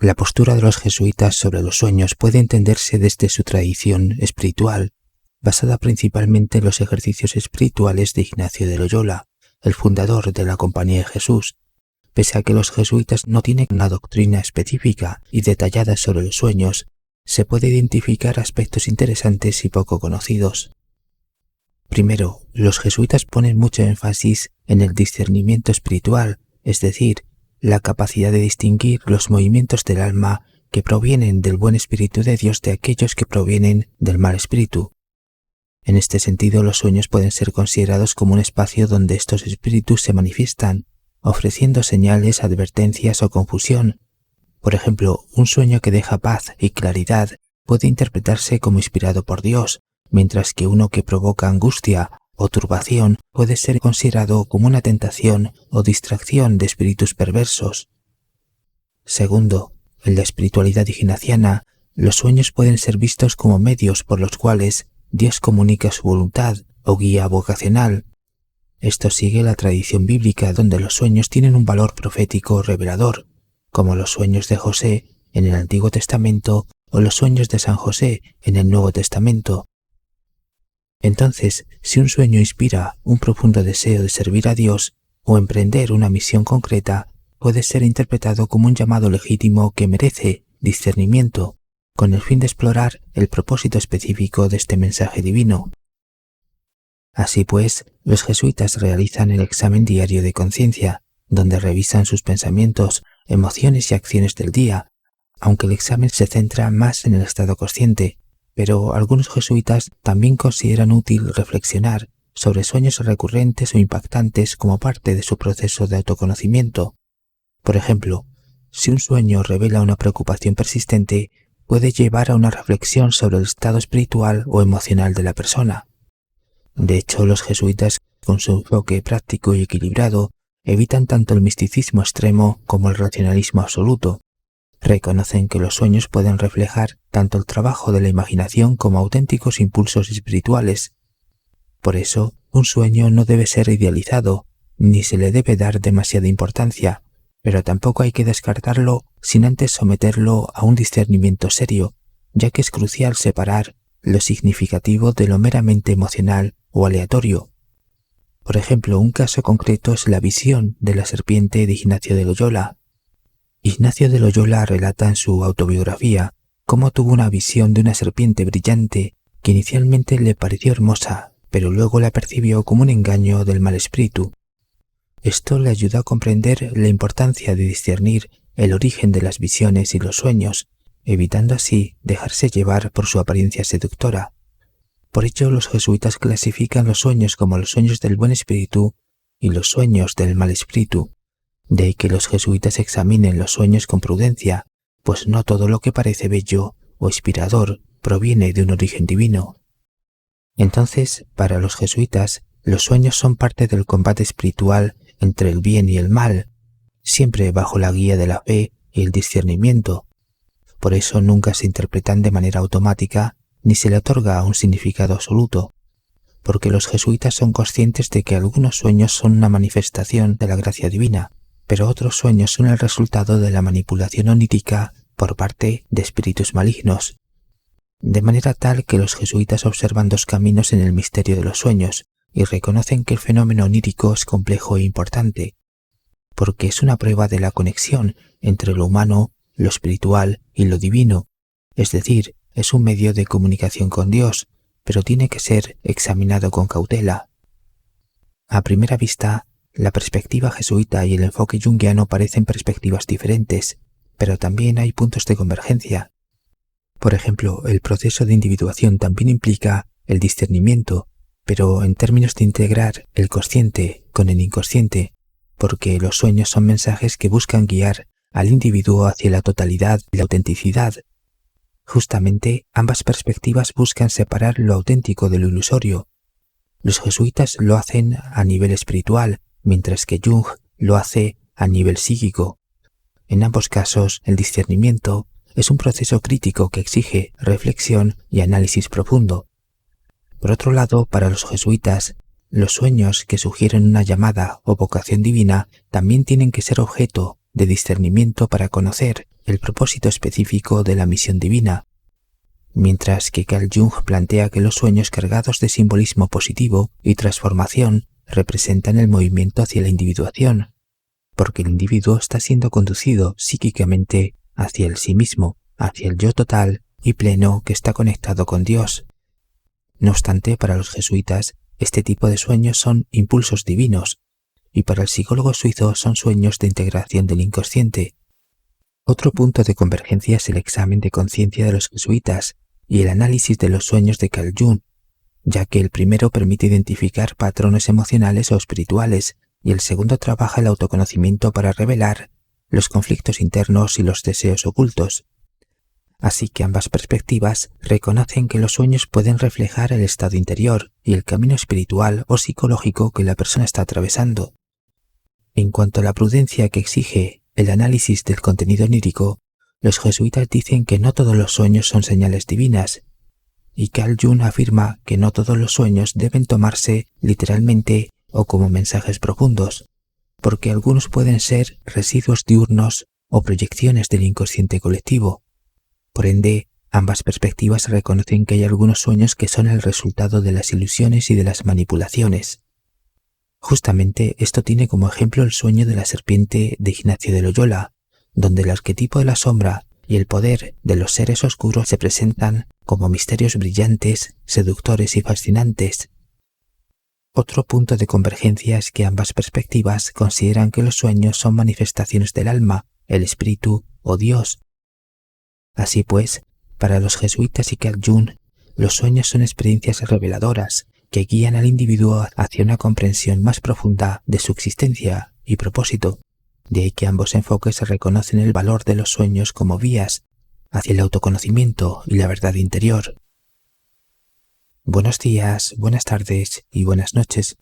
La postura de los jesuitas sobre los sueños puede entenderse desde su tradición espiritual, basada principalmente en los ejercicios espirituales de Ignacio de Loyola, el fundador de la Compañía de Jesús. Pese a que los jesuitas no tienen una doctrina específica y detallada sobre los sueños, se puede identificar aspectos interesantes y poco conocidos. Primero, los jesuitas ponen mucho énfasis en el discernimiento espiritual, es decir, la capacidad de distinguir los movimientos del alma que provienen del buen espíritu de Dios de aquellos que provienen del mal espíritu. En este sentido, los sueños pueden ser considerados como un espacio donde estos espíritus se manifiestan, ofreciendo señales, advertencias o confusión. Por ejemplo, un sueño que deja paz y claridad puede interpretarse como inspirado por Dios, mientras que uno que provoca angustia o turbación puede ser considerado como una tentación o distracción de espíritus perversos. Segundo, en la espiritualidad ignaciana, los sueños pueden ser vistos como medios por los cuales Dios comunica su voluntad o guía vocacional. Esto sigue la tradición bíblica, donde los sueños tienen un valor profético revelador, como los sueños de José en el Antiguo Testamento o los sueños de San José en el Nuevo Testamento. Entonces, si un sueño inspira un profundo deseo de servir a Dios o emprender una misión concreta, puede ser interpretado como un llamado legítimo que merece discernimiento, con el fin de explorar el propósito específico de este mensaje divino. Así pues, los jesuitas realizan el examen diario de conciencia, donde revisan sus pensamientos, emociones y acciones del día, aunque el examen se centra más en el estado consciente, pero algunos jesuitas también consideran útil reflexionar sobre sueños recurrentes o impactantes como parte de su proceso de autoconocimiento. Por ejemplo, si un sueño revela una preocupación persistente, puede llevar a una reflexión sobre el estado espiritual o emocional de la persona. De hecho, los jesuitas, con su enfoque práctico y equilibrado, evitan tanto el misticismo extremo como el racionalismo absoluto. Reconocen que los sueños pueden reflejar tanto el trabajo de la imaginación como auténticos impulsos espirituales. Por eso, un sueño no debe ser idealizado, ni se le debe dar demasiada importancia, pero tampoco hay que descartarlo sin antes someterlo a un discernimiento serio, ya que es crucial separar lo significativo de lo meramente emocional o aleatorio. Por ejemplo, un caso concreto es la visión de la serpiente de Ignacio de Loyola. Ignacio de Loyola relata en su autobiografía cómo tuvo una visión de una serpiente brillante que inicialmente le pareció hermosa, pero luego la percibió como un engaño del mal espíritu. Esto le ayudó a comprender la importancia de discernir el origen de las visiones y los sueños, evitando así dejarse llevar por su apariencia seductora. Por ello, los jesuitas clasifican los sueños como los sueños del buen espíritu y los sueños del mal espíritu. De ahí que los jesuitas examinen los sueños con prudencia, pues no todo lo que parece bello o inspirador proviene de un origen divino. Entonces, para los jesuitas, los sueños son parte del combate espiritual entre el bien y el mal, siempre bajo la guía de la fe y el discernimiento. Por eso nunca se interpretan de manera automática ni se le otorga un significado absoluto, porque los jesuitas son conscientes de que algunos sueños son una manifestación de la gracia divina, pero otros sueños son el resultado de la manipulación onírica por parte de espíritus malignos. De manera tal que los jesuitas observan dos caminos en el misterio de los sueños y reconocen que el fenómeno onírico es complejo e importante, porque es una prueba de la conexión entre lo humano, lo espiritual y lo divino, es decir, es un medio de comunicación con Dios, pero tiene que ser examinado con cautela. A primera vista, la perspectiva jesuita y el enfoque junguiano parecen perspectivas diferentes, pero también hay puntos de convergencia. Por ejemplo, el proceso de individuación también implica el discernimiento, pero en términos de integrar el consciente con el inconsciente, porque los sueños son mensajes que buscan guiar al individuo hacia la totalidad y la autenticidad. Justamente, ambas perspectivas buscan separar lo auténtico de lo ilusorio. Los jesuitas lo hacen a nivel espiritual, mientras que Jung lo hace a nivel psíquico. En ambos casos, el discernimiento es un proceso crítico que exige reflexión y análisis profundo. Por otro lado, para los jesuitas, los sueños que sugieren una llamada o vocación divina también tienen que ser objeto de discernimiento para conocer el propósito específico de la misión divina, mientras que Carl Jung plantea que los sueños cargados de simbolismo positivo y transformación representan el movimiento hacia la individuación, porque el individuo está siendo conducido psíquicamente hacia el sí mismo, hacia el yo total y pleno que está conectado con Dios. No obstante, para los jesuitas, este tipo de sueños son impulsos divinos, y para el psicólogo suizo son sueños de integración del inconsciente. Otro punto de convergencia es el examen de conciencia de los jesuitas y el análisis de los sueños de Carl Jung, ya que el primero permite identificar patrones emocionales o espirituales y el segundo trabaja el autoconocimiento para revelar los conflictos internos y los deseos ocultos. Así que ambas perspectivas reconocen que los sueños pueden reflejar el estado interior y el camino espiritual o psicológico que la persona está atravesando. En cuanto a la prudencia que exige el análisis del contenido onírico, los jesuitas dicen que no todos los sueños son señales divinas, y Carl Jung afirma que no todos los sueños deben tomarse literalmente o como mensajes profundos, porque algunos pueden ser residuos diurnos o proyecciones del inconsciente colectivo. Por ende, ambas perspectivas reconocen que hay algunos sueños que son el resultado de las ilusiones y de las manipulaciones. Justamente esto tiene como ejemplo el sueño de la serpiente de Ignacio de Loyola, donde el arquetipo de la sombra y el poder de los seres oscuros se presentan como misterios brillantes, seductores y fascinantes. Otro punto de convergencia es que ambas perspectivas consideran que los sueños son manifestaciones del alma, el espíritu o Dios. Así pues, para los jesuitas y Carl Jung, los sueños son experiencias reveladoras que guían al individuo hacia una comprensión más profunda de su existencia y propósito. De ahí que ambos enfoques reconocen el valor de los sueños como vías hacia el autoconocimiento y la verdad interior. Buenos días, buenas tardes y buenas noches.